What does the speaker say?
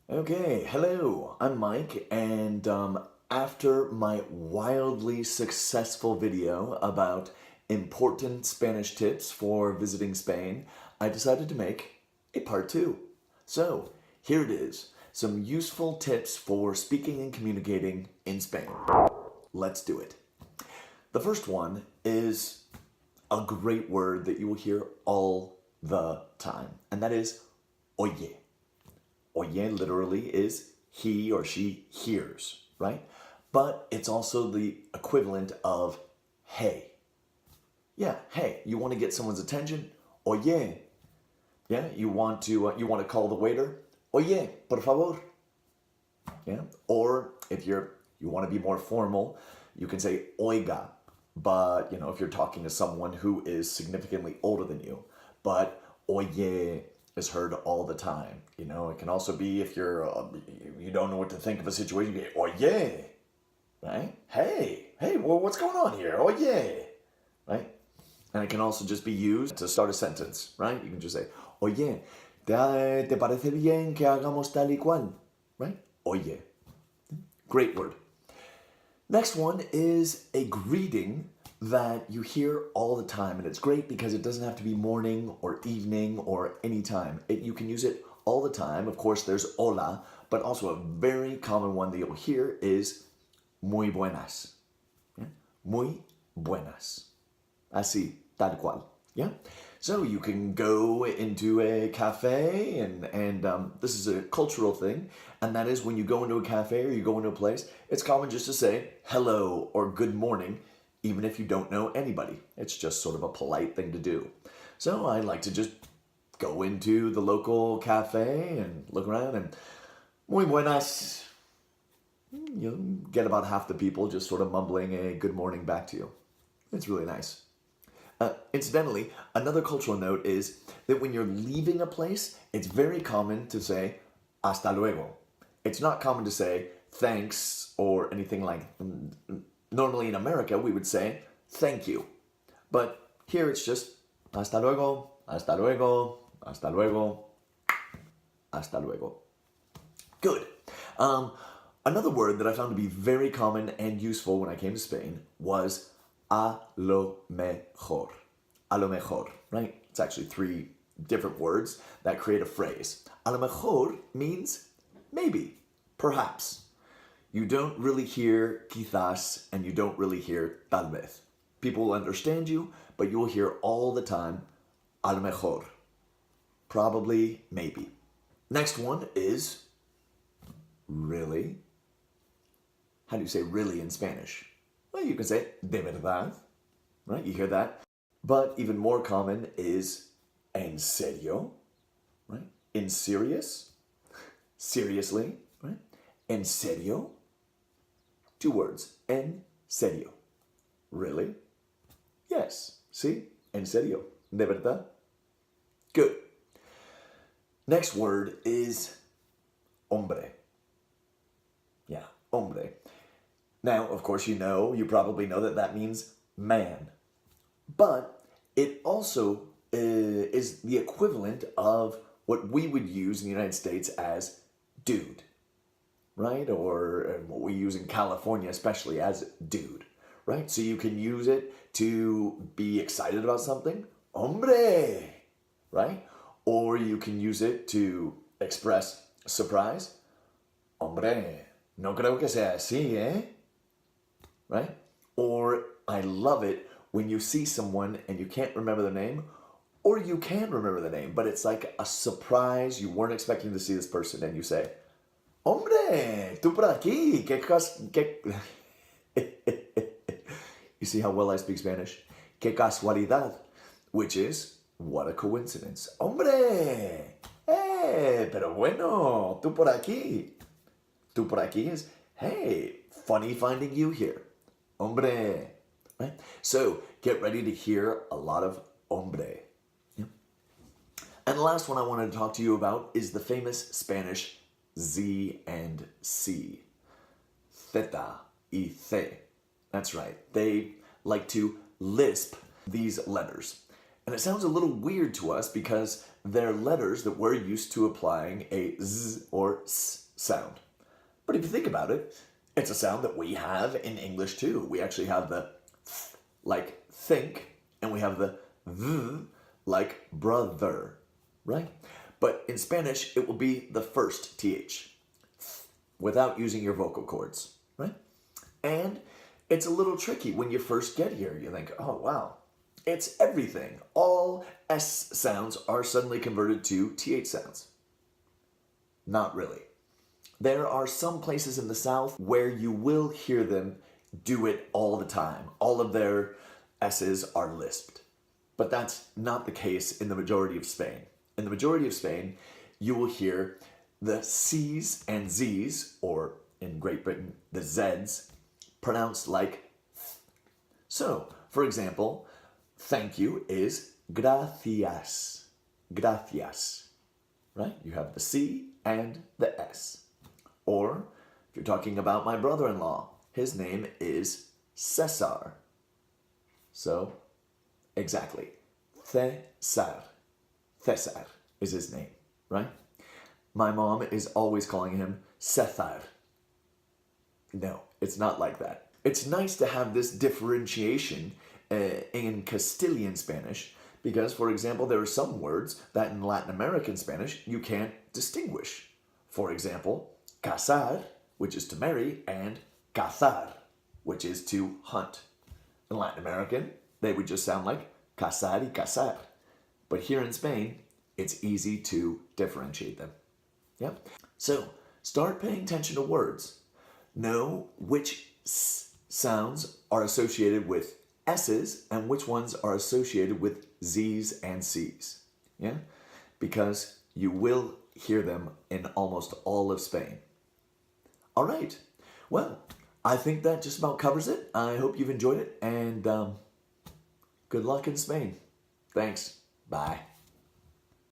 Okay, hello, I'm Mike, and after my wildly successful video about important Spanish tips for visiting Spain, I decided to make a part two. So, here it is, some useful tips for speaking and communicating in Spain. Let's do it. The first one is a great word that you will hear all the time, and that is oye. Oye literally is he or she hears, right? But it's also the equivalent of hey. Yeah, hey, you want to get someone's attention? Oye. Yeah, you want to call the waiter? Oye, por favor. Yeah, or if you want to be more formal, you can say oiga. But, if you're talking to someone who is significantly older than you, but oye is heard all the time. It can also be if you don't know what to think of a situation, you go, oye, right? Hey, well, what's going on here? Oye, right? And it can also just be used to start a sentence, right? You can just say, oye, ¿te parece bien que hagamos tal y cual? Right? Oye. Great word. Next one is a greeting that you hear all the time, and it's great because it doesn't have to be morning or evening or any time. You can use it all the time. Of course, there's hola, but also a very common one that you'll hear is muy buenas. Yeah? Muy buenas. Así, tal cual. Yeah? So you can go into a cafe, and this is a cultural thing, and that is when you go into a cafe or you go into a place, it's common just to say hello or good morning, even if you don't know anybody. It's just sort of a polite thing to do. So I like to just go into the local cafe and look around and muy buenas. Get about half the people just sort of mumbling a good morning back to you. It's really nice. Incidentally, another cultural note is that when you're leaving a place, it's very common to say hasta luego. It's not common to say thanks or anything like. Normally in America, we would say thank you. But here it's just hasta luego, hasta luego, hasta luego, hasta luego. Good. Another word that I found to be very common and useful when I came to Spain was a lo mejor. A lo mejor, right? It's actually three different words that create a phrase. A lo mejor means maybe, perhaps. You don't really hear quizás and you don't really hear tal vez. People will understand you, but you will hear all the time a lo mejor. Probably, maybe. Next one is really. How do you say really in Spanish? Well, you can say de verdad, right? You hear that. But even more common is en serio, right? In serious, seriously, right? En serio. Two words, en serio. Really? Yes. See? En serio. De verdad. Good. Next word is hombre. Yeah, hombre. Now, of course, you probably know that means man. But it also is the equivalent of what we would use in the United States as dude, right? Or what we use in California especially as dude, right? So you can use it to be excited about something, hombre, right? Or you can use it to express surprise, hombre, no creo que sea así, eh? Right? Or I love it when you see someone and you can't remember their name, or you can remember the name, but it's like a surprise. You weren't expecting to see this person, and you say, hombre, tú por aquí, You see how well I speak Spanish? Que casualidad, which is, what a coincidence. Hombre, pero bueno, tú por aquí. Tú por aquí is, hey, funny finding you here. Hombre. Right? So get ready to hear a lot of hombre. Yeah. And the last one I wanted to talk to you about is the famous Spanish Z and C. Theta y C. That's right. They like to lisp these letters. And it sounds a little weird to us because they're letters that we're used to applying a z or s sound. But if you think about it, it's a sound that we have in English too. We actually have the th like think, and we have the v like brother, right? But in Spanish, it will be the first th without using your vocal cords, right? And it's a little tricky when you first get here. You think, oh, wow, it's everything. All S sounds are suddenly converted to TH sounds. Not really. There are some places in the South where you will hear them do it all the time. All of their S's are lisped. But that's not the case in the majority of Spain. In the majority of Spain, you will hear the C's and Z's, or in Great Britain, the Z's, pronounced like th. So, for example, thank you is gracias. Gracias. Right? You have the C and the S. Or, if you're talking about my brother-in-law, his name is Cesar. So, exactly. Cesar. Cesar is his name, right? My mom is always calling him Cesar. No, it's not like that. It's nice to have this differentiation in Castilian Spanish because, for example, there are some words that in Latin American Spanish you can't distinguish. For example, casar, which is to marry, and cazar, which is to hunt. In Latin American, they would just sound like casar y cazar. But here in Spain, it's easy to differentiate them. Yeah? So, start paying attention to words. Know which S sounds are associated with S's and which ones are associated with Z's and C's. Yeah? Because you will hear them in almost all of Spain. All right. Well, I think that just about covers it. I hope you've enjoyed it, and good luck in Spain. Thanks. Bye.